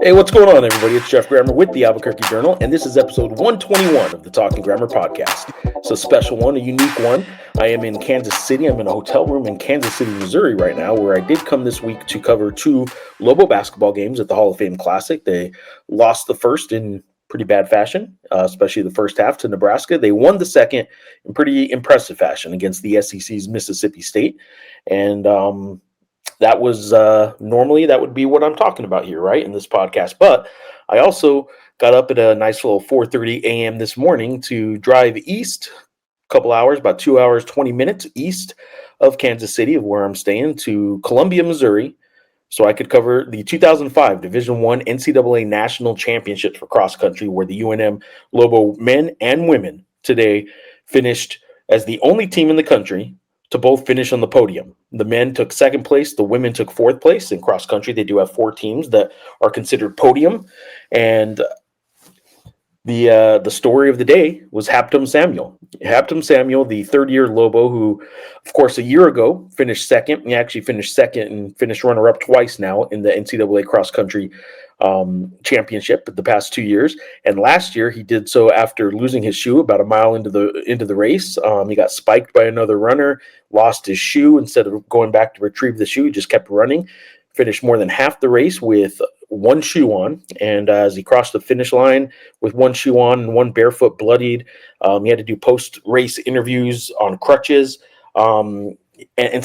Hey, what's going on, everybody? It's Jeff Grammer with the Albuquerque Journal, and this is episode 121 of the Talking Grammar podcast. It's a special one, a unique one. I am in Kansas City. I'm in a hotel room in Kansas City, Missouri right now, where I did come this week to cover two Lobo basketball games at the Hall of Fame Classic. They lost the first in pretty bad fashion, especially the first half to Nebraska. They won the second in pretty impressive fashion against the SEC's Mississippi State, and that was normally that would be what I'm talking about here, right, in this podcast. But I also got up at a nice little 4:30 a.m. this morning to drive east a couple hours, about 2 hours, 20 minutes east of Kansas City, of where I'm staying, to Columbia, Missouri, so I could cover the 2005 Division I NCAA National Championships for cross country, where the UNM Lobo men and women today finished as the only team in the country to both finish on the podium. The men took second place, the women took fourth place. In cross country, they do have four teams that are considered podium. And the story of the day was Habtom Samuel. Habtom Samuel, the third-year Lobo, who, of course, a year ago finished second. He actually finished second and finished runner-up twice now in the NCAA cross country championship the past 2 years. And last year he did so after losing his shoe about a mile into the race. He got spiked by another runner, lost his shoe. Instead of going back to retrieve the shoe, he just kept running, finished more than half the race with one shoe on. And as he crossed the finish line with one shoe on and one barefoot bloodied, he had to do post-race interviews on crutches, and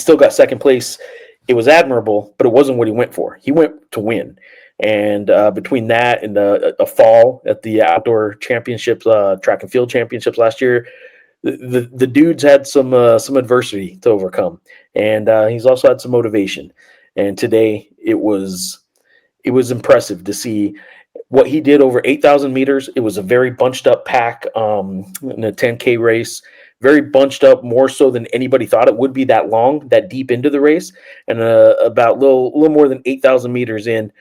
still got second place. It was admirable, but it wasn't what he went for. He went to win. And between that and a fall at the outdoor championships, track and field championships last year, the dude's had some adversity to overcome, and he's also had some motivation. And today it was impressive to see what he did over 8,000 meters. It was a very bunched up pack in a 10K race. Very bunched up, more so than anybody thought it would be that long, that deep into the race. And about little more than 8,000 meters in,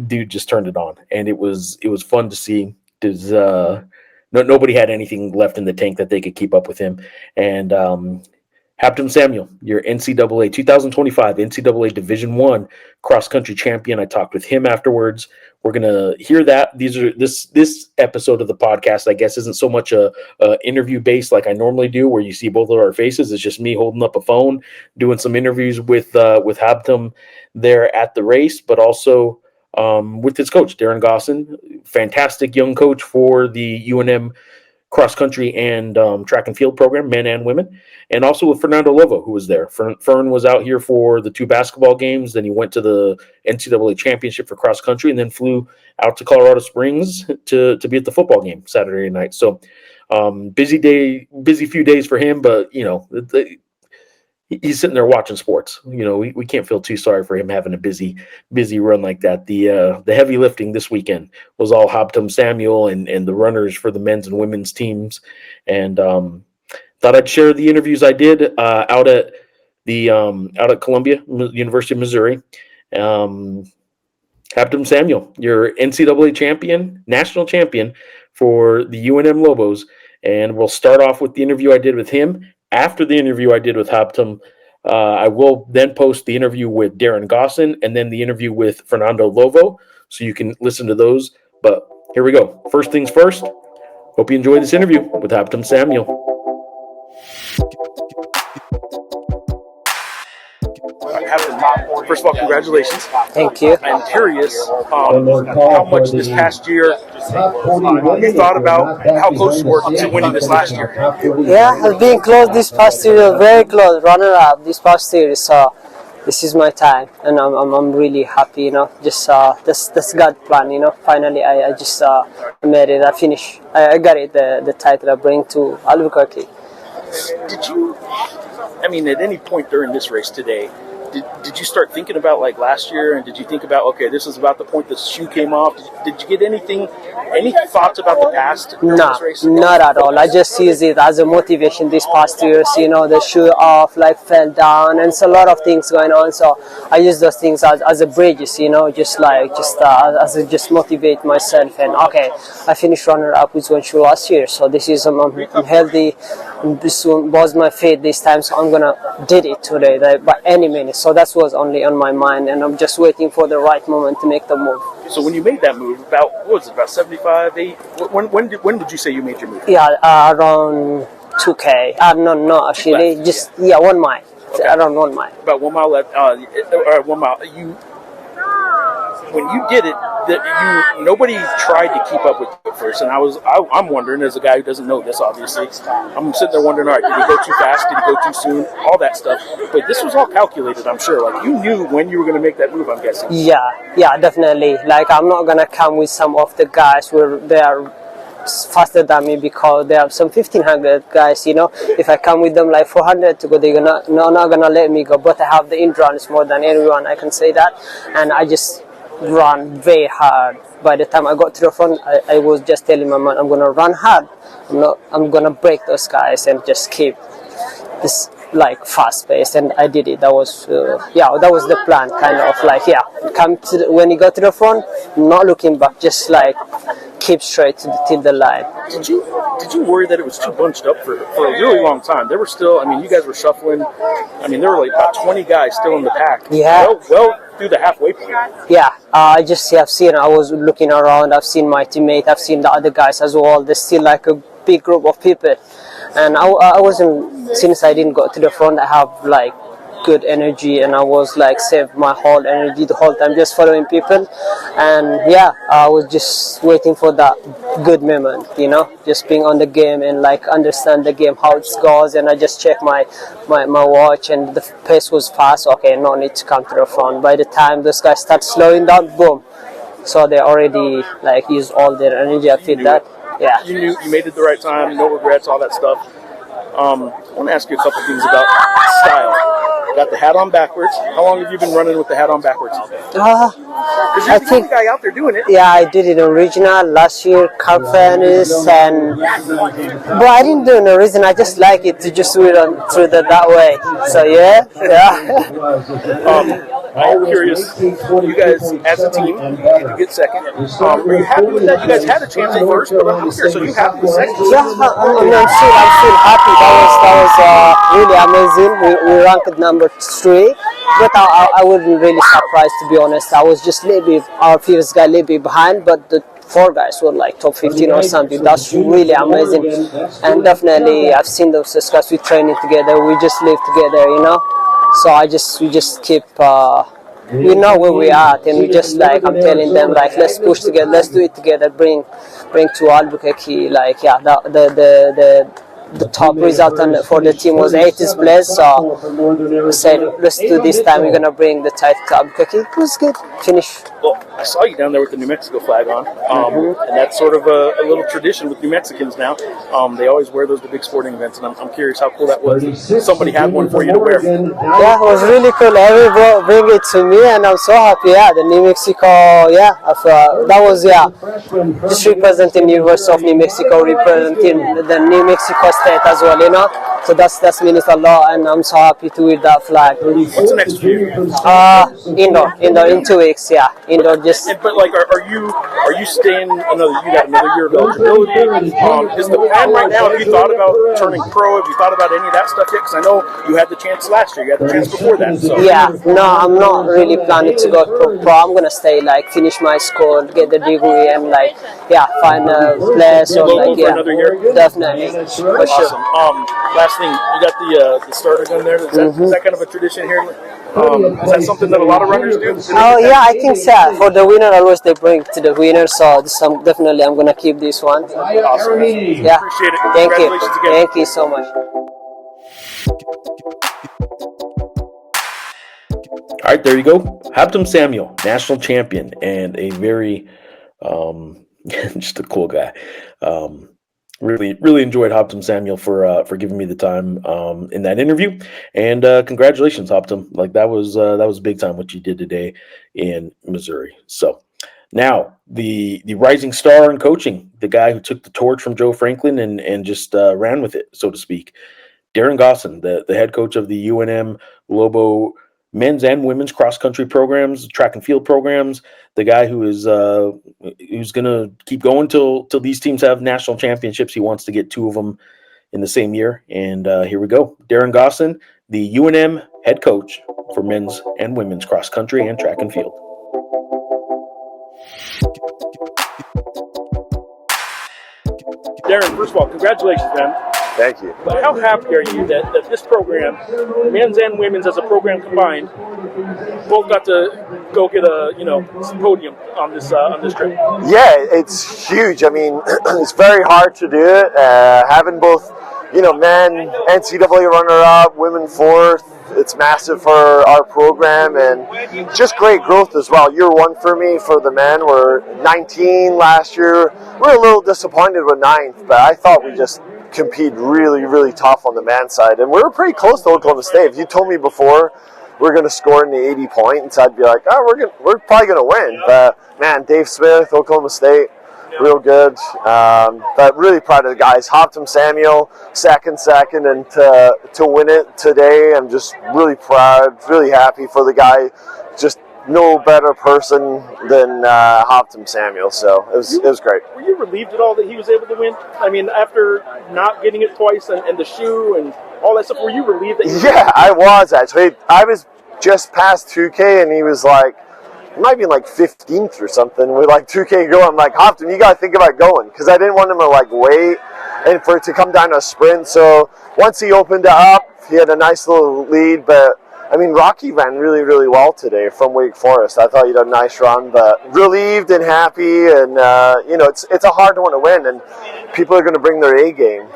dude just turned it on, and it was fun to see. Nobody had anything left in the tank that they could keep up with him. And Habtom Samuel, your NCAA 2025 NCAA Division I cross country champion. I talked with him afterwards. We're gonna hear that. This episode of the podcast, I guess, isn't so much a interview based like I normally do, where you see both of our faces. It's just me holding up a phone, doing some interviews with Habtom there at the race, but also with his coach, Darren Gauson, fantastic young coach for the UNM cross country and track and field program, men and women, and also with Fernando Lovo, who was there. Fern was out here for the two basketball games. Then he went to the NCAA championship for cross country, and then flew out to Colorado Springs to be at the football game Saturday night. So busy few days for him, but he's sitting there watching sports. We can't feel too sorry for him having a busy run like that. The heavy lifting this weekend was all Habtom Samuel and the runners for the men's and women's teams. And thought I'd share the interviews I did out at Columbia, University of Missouri. Habtom Samuel, your NCAA champion, national champion for the UNM Lobos. And we'll start off with the interview I did with him. After the interview I did with Habtom, I will then post the interview with Darren Gauson and then the interview with Fernando Lovo, so you can listen to those. But here we go. First things first, hope you enjoy this interview with Habtom Samuel. First of all, congratulations. Thank you. I'm curious how much this past year you thought about how close you were to winning this last year. Yeah, I've been close this past year, very close, runner-up this past year. So this is my time, and I'm really happy. Just that's God's plan. Finally, I just made it. I finished. I got it. The title I bring to Albuquerque. Did you? I mean, at any point during this race today, did you start thinking about like last year, and did you think about, okay, this is about the point the shoe came off? Did you get any thoughts about the past? No, not at all. I just use it as a motivation this past years. The shoe off, fell down, and it's a lot of things going on. So I use those things as a bridges, just motivate myself. And okay, I finished runner up with one shoe last year, so this is I'm healthy. This one was my feet this time, so I'm gonna did it today. But any minute. So that was only on my mind, and I'm just waiting for the right moment to make the move. So when you made that move, what was it, about 75, 8? When did you say you made your move? Yeah, around 2K. No, actually, Left, 1 mile. Okay. Around 1 mile. About 1 mile left. 1 mile. When you did it, nobody tried to keep up with you at first, and I'm wondering, as a guy who doesn't know this, obviously, I'm sitting there wondering, all right, did he go too fast? Did he go too soon? All that stuff. But this was all calculated, I'm sure. Like, you knew when you were going to make that move, I'm guessing. Yeah, definitely. Like, I'm not gonna come with some of the guys where they are faster than me, because there are some 1500 guys, if I come with them like 400 to go, they're not gonna let me go. But I have the endurance more than anyone, I can say that, and I just run very hard. By the time I got to the front, I was just telling my man, I'm gonna run hard. I'm gonna break those guys and just keep this like fast pace, and I did it. That was that was the plan, kind of like when you go to the front, not looking back, just like keep straight till the line. Did you worry that it was too bunched up for a really long time? There were still, I mean, you guys were shuffling. I mean, there were like about 20 guys still in the pack. Yeah. Well through the halfway point. Yeah, I just have seen. I was looking around. I've seen my teammate. I've seen the other guys as well. There's still like a big group of people, and I wasn't. Since I didn't go to the front, I have like good energy, and I was like saved my whole energy the whole time just following people, and I was just waiting for that good moment, just being on the game and like understand the game, how it goes. And I just checked my watch, and the pace was fast. Okay, no need to come to the front. By the time those guys start slowing down, boom, so they already like used all their energy. I feel that. Yeah, you knew you made it at the right time, no regrets, all that stuff. I want to ask you a couple things about style. Got the hat on backwards. How long have you been running with the hat on backwards? Because you're the only guy out there doing it. Yeah, I did it original last year, Carfanis, but I didn't do an original. I just like it to just do it through that way. So yeah. I'm curious, you guys as a team, you get second. Are you happy with that? You guys had a chance at first, but I'm curious, so you happy with second? Yeah, I'm still happy. That was really amazing. We ranked number 3, but I wasn't really surprised, to be honest. I was just our first guy a little bit behind, but the 4 guys were like top 15 or something. That's really amazing, and definitely I've seen those guys. We training together, we just live together, So we just keep. We know where we are at, and we just like, I'm telling them like, let's push together, let's do it together, bring to Albuquerque, like the top result for the team was 80th place, so we said, let's do this time, we're gonna bring the title to Albuquerque. It was good. Finish. Well, I saw you down there with the New Mexico flag on, and that's sort of a little tradition with New Mexicans now. They always wear those to big sporting events, and I'm curious how cool that was. Somebody had one for you to wear. Yeah, it was really cool. Everybody bring it to me, and I'm so happy. Yeah, the New Mexico. Yeah, that was just representing University of New Mexico, representing the New Mexico State as well. So that means a lot, and I'm so happy to wear that flag. What's the next few? Indoor in 2 weeks. Yeah, indoor just. But like, are you staying another? You got another year of eligibility. Is the plan right now? Have you thought about turning pro? Have you thought about any of that stuff yet? Because I know you had the chance last year. You had the chance before that. So. Yeah, no, I'm not really planning to go pro. I'm gonna stay, like, finish my school, get the degree, and like, find a place or like, for another year. Definitely, for sure. Awesome. Last thing, you got the starter gun there. Is that kind of a tradition here? Is that something that a lot of runners do? Oh yeah, I think so. For the winner, always they bring to the winner. So definitely, I'm gonna keep this one. Awesome. Yeah. Appreciate it. Thank you. Congratulations again. Thank you so much. All right, there you go. Habtom Samuel, national champion, and a very, just a cool guy. Really enjoyed Habtom Samuel for giving me the time in that interview, and congratulations, Habtom. Like that was big time what you did today in Missouri. So now the rising star in coaching, the guy who took the torch from Joe Franklin and just ran with it, so to speak. Darren Gauson, the head coach of the UNM Lobo men's and women's cross country programs, track and field programs. The guy who's going to keep going till these teams have national championships. He wants to get 2 of them in the same year. And here we go. Darren Gauson, the UNM head coach for men's and women's cross country and track and field. Darren, first of all, congratulations, man. Thank you. But how happy are you that this program, men's and women's as a program combined, both got to go get a podium on this trip? Yeah, it's huge. I mean, it's very hard to do it. Having both, men NCAA runner-up, women fourth. It's massive for our program and just great growth as well. Year one for me for the men. We're 19 last year. We're a little disappointed with 9th, but I thought we just compete really, really tough on the men's side. And we were pretty close to Oklahoma State. If you told me before we're going to score in the 80 points, I'd be like, we're probably going to win. But man, Dave Smith, Oklahoma State, real good. But really proud of the guys. Habtom Samuel, second, and to win it today, I'm just really proud, really happy for the guy. Just no better person than Habtom Samuel. So it was great. Were you relieved at all that he was able to win? I mean, after not getting it twice and the shoe and all that stuff, were you relieved that he was Yeah, I was actually. I was just past 2K and he was like, it might be like 15th or something with like 2K to go. I'm like, Habtom, you got to think about going, because I didn't want him to wait and for it to come down to a sprint. So once he opened it up, he had a nice little lead. But I mean, Rocky ran really, really well today from Wake Forest. I thought he did a nice run, but relieved and happy. And it's a hard one to win, and people are going to bring their A game.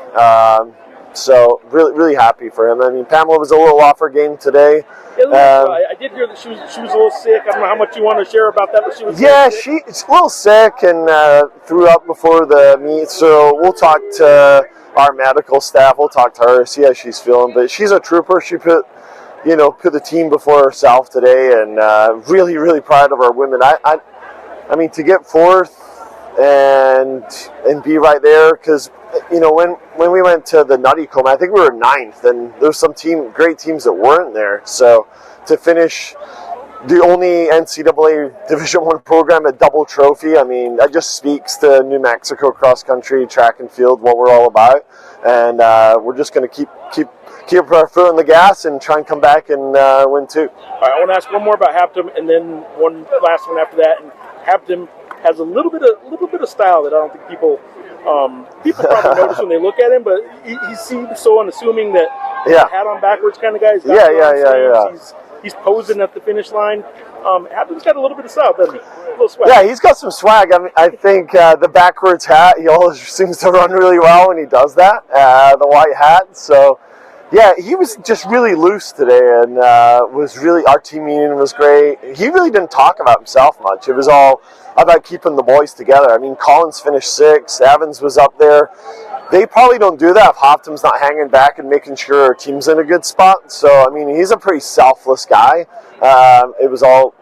So really, really happy for him. I mean, Pamela was a little off her game today. I did hear that she was a little sick. I don't know how much you want to share about that, but she was she's a little sick and threw up before the meet. So we'll talk to our medical staff. We'll talk to her, see how she's feeling. But she's a trooper. She put the team before herself today, and really, really proud of our women. I mean, to get fourth and be right there, because when we went to the Nutty Comb, I think we were 9th, and there's some great teams that weren't there. So to finish the only NCAA Division I program at double trophy, I mean, that just speaks to New Mexico cross country, track and field, what we're all about. And we're just going to keep our foot on the gas and try and come back and win too. All right, I want to ask one more about Habtom, and then one last one after that. And Habtom has a little bit of style that I don't think people probably notice when they look at him, but he seems so unassuming that hat on backwards kind of guy. He's posing at the finish line. Habtom's got a little bit of style, doesn't he? A little swag. Yeah, he's got some swag. I mean, I think the backwards hat, he always seems to run really well when he does that, the white hat. So, yeah, he was just really loose today, and our team meeting was great. He really didn't talk about himself much. It was all about keeping the boys together. I mean, Collins finished 6th, Evans was up there. They probably don't do that if Habtom's not hanging back and making sure our team's in a good spot. So, I mean, he's a pretty selfless guy. It was all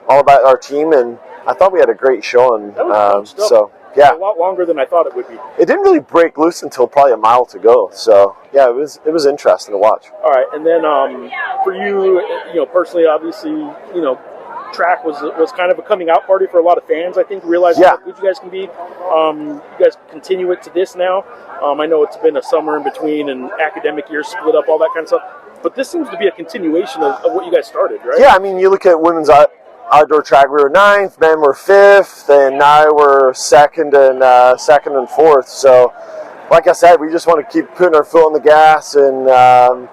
about our team, and I thought we had a great showing. A lot longer than I thought it would be. It didn't really break loose until probably a mile to go. So, yeah, it was interesting to watch. All right, and then for you, personally, obviously, track was kind of a coming out party for a lot of fans, I think, realizing how good you guys can be. You guys continue it to this now. I know it's been a summer in between and academic years split up, all that kind of stuff. But this seems to be a continuation of what you guys started, right? Yeah, I mean, you look at women's outdoor track, we were 9th, men were 5th, and now we're 2nd and 4th. So, like I said, we just want to keep putting our foot on the gas and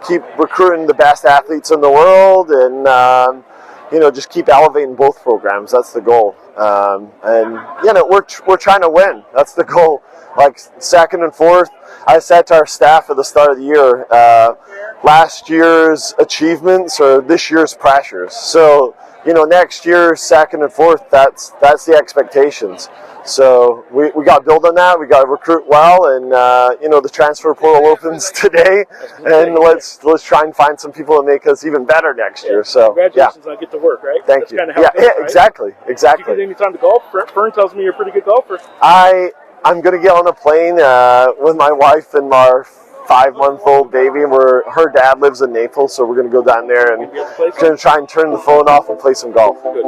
keep recruiting the best athletes in the world, and just keep elevating both programs. That's the goal. We're trying to win. That's the goal. Like 2nd and 4th, I said to our staff at the start of the year, last year's achievements are this year's pressures. So, next year, 2nd and 4th, that's the expectations. So we got to build on that. We got to recruit well, and the transfer portal opens today, and let's try and find some people to make us even better next year. So congratulations on get to work, right? Thank you. Kind of how it is, right? Exactly. Did you get any time to golf? Fern tells me you're a pretty good golfer. I'm going to get on a plane with my wife and our 5-month-old baby, and her dad lives in Naples, so we're going to go down there and going to try and turn the phone off and play some golf. Good.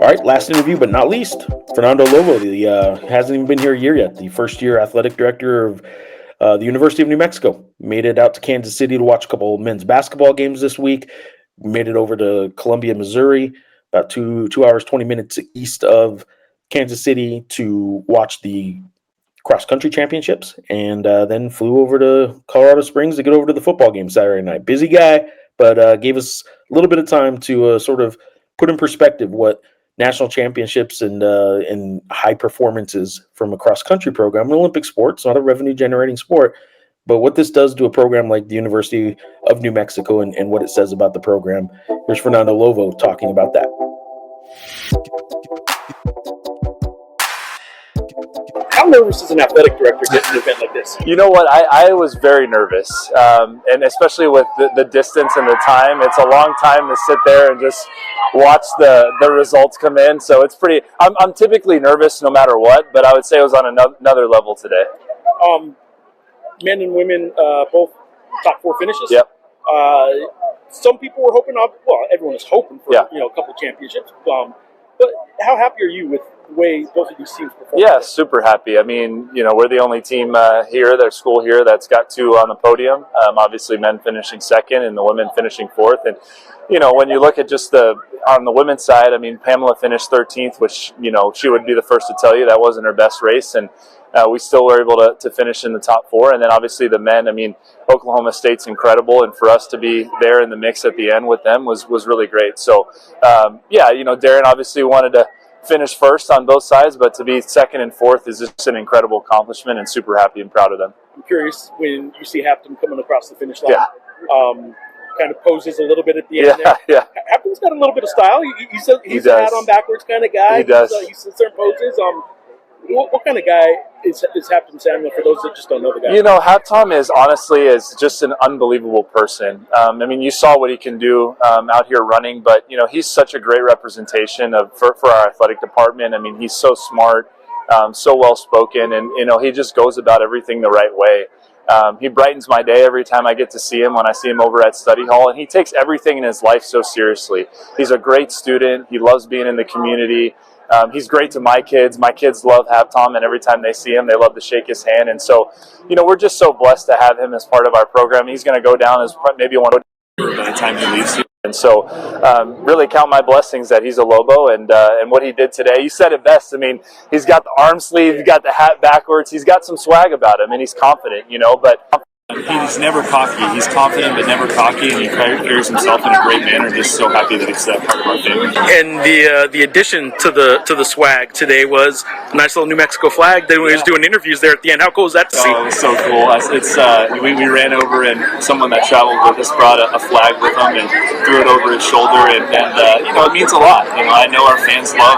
All right, last interview, but not least, Fernando Lovo, hasn't even been here a year yet. The first-year athletic director of the University of New Mexico, made it out to Kansas City to watch a couple of men's basketball games this week. Made it over to Columbia, Missouri, about 2 hours 20 minutes east of Kansas City to watch the cross-country championships, and then flew over to Colorado Springs to get over to the football game Saturday night. Busy guy, but gave us a little bit of time to sort of put in perspective what national championships and high performances from a cross-country program, an Olympic sport, it's not a revenue-generating sport, but what this does to a program like the University of New Mexico and what it says about the program. Here's Fernando Lovo talking about that. How nervous is an athletic director getting an event like this? You know what? I was very nervous, and especially with the distance and the time. It's a long time to sit there and just watch the results come in. So it's pretty. I'm typically nervous no matter what, but I would say it was on another level today. Men and women, both top 4 finishes. Yep. Some people were hoping, well, everyone was hoping for a couple championships. But how happy are you with the way both of these teams perform? Yeah, super happy. I mean, we're the only team here, their school here, that's got 2 on the podium. Obviously, men finishing second and the women finishing fourth. And when you look at just on the women's side, I mean, Pamela finished 13th, which she would be the first to tell you that wasn't her best race, and we still were able to finish in the top 4. And then obviously the men, I mean, Oklahoma State's incredible, and for us to be there in the mix at the end with them was really great. So, Darren obviously wanted to finish first on both sides, but to be second and fourth is just an incredible accomplishment, and super happy and proud of them. I'm curious, when you see Habtom coming across the finish line, kind of poses a little bit at the end there. Yeah. Habtom's got a little bit of style. He's an out on backwards kind of guy. He does. He sits there and poses. What kind of guy is Habtom Samuel, for those that just don't know the guy? Habtom is just an unbelievable person. I mean, you saw what he can do out here running, but, he's such a great representation for our athletic department. I mean, he's so smart, so well-spoken, and, he just goes about everything the right way. He brightens my day every time I get to see him when I see him over at study hall, and he takes everything in his life so seriously. He's a great student. He loves being in the community. He's great to my kids. My kids love Habtom, and every time they see him, they love to shake his hand. And so, we're just so blessed to have him as part of our program. He's going to go down as maybe one by the time he leaves here. And so, really count my blessings that he's a Lobo, and what he did today. You said it best. I mean, he's got the arm sleeve, he's got the hat backwards, he's got some swag about him, and he's confident, but he's never cocky. He's confident but never cocky, and he carries himself in a great manner. Just so happy that he's part of our family. And the addition to the swag today was a nice little New Mexico flag. They was doing interviews there at the end. How cool is that to see? Oh, it was so cool. We ran over, and someone that traveled with us brought a flag with him and threw it over his shoulder, and it means a lot. I know our fans love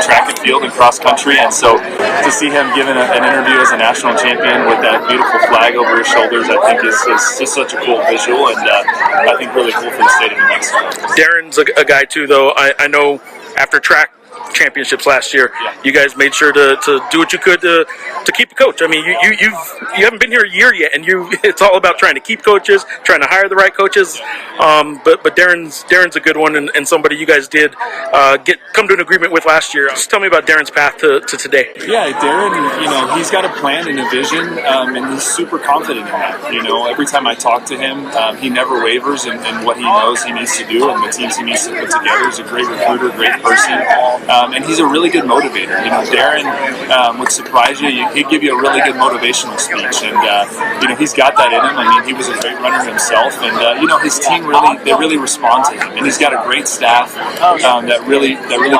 track and field and cross country, and so to see him giving an interview as a national champion with that beautiful flag over his shoulder, I think is just such a cool visual, and I think really cool for the state of New Mexico. Darren's a guy too, though. I know after track championships last year, you guys made sure to do what you could to keep a coach. I mean, you haven't been here a year yet, and it's all about trying to keep coaches, trying to hire the right coaches. But Darren's a good one, and somebody you guys did come to an agreement with last year. Just tell me about Darren's path to today. Yeah, Darren, he's got a plan and a vision, and he's super confident in that. Every time I talk to him, he never wavers in what he knows he needs to do and the teams he needs to put together. He's a great recruiter, great person. And he's a really good motivator. Darren would surprise you. He'd give you a really good motivational speech, and he's got that in him. I mean, he was a great runner himself, and his team really respond to him, and he's got a great staff that really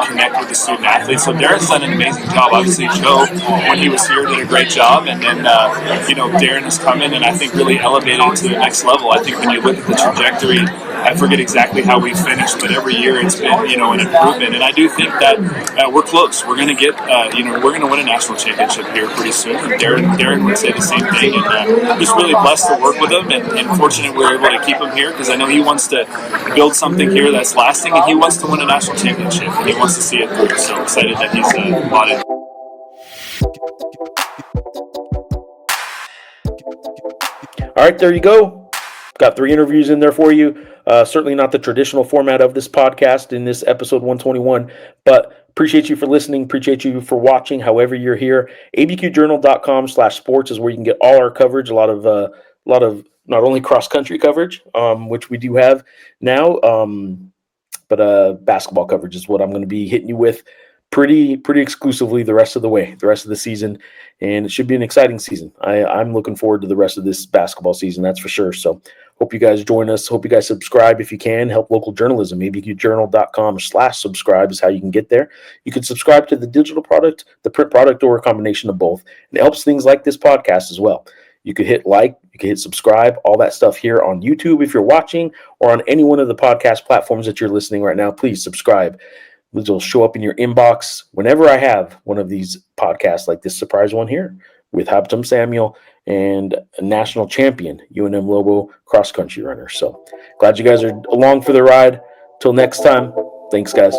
connect with the student athletes. So Darren's done an amazing job. Obviously, Joe, when he was here, did a great job, and then Darren has come in and I think really elevated it to the next level. I think when you look at the trajectory, I forget exactly how we finished, but every year it's been an improvement, and I do think that we're close. We're going to get we're going to win a national championship here pretty soon. And Darren would say the same thing, and just really blessed to work with him, and fortunate we were able to keep him here because I know he wants to build something here that's lasting, and he wants to win a national championship, and he wants to see it through. So excited that he's bought it. All right, there you go. Got 3 interviews in there for you. Certainly not the traditional format of this podcast in this episode 121, but Appreciate you for listening. Appreciate you for watching. However you're here, abqjournal.com/sports is where you can get all our coverage. A lot of not only cross country coverage, which we do have now, but basketball coverage is what I'm going to be hitting you with pretty exclusively the rest of the season, and it should be an exciting season. I'm looking forward to the rest of this basketball season, that's for sure. So hope you guys join us. Hope you guys subscribe if you can. Help local journalism. abqjournal.com/subscribe is how you can get there. You can subscribe to the digital product, the print product, or a combination of both. And it helps things like this podcast as well. You could hit like, you could hit subscribe, all that stuff here on YouTube if you're watching, or on any one of the podcast platforms that you're listening right now. Please subscribe. It will show up in your inbox whenever I have one of these podcasts like this surprise one here with Habtom Samuel and a national champion UNM Lobo cross country runner. So glad you guys are along for the ride. Till next time, thanks guys.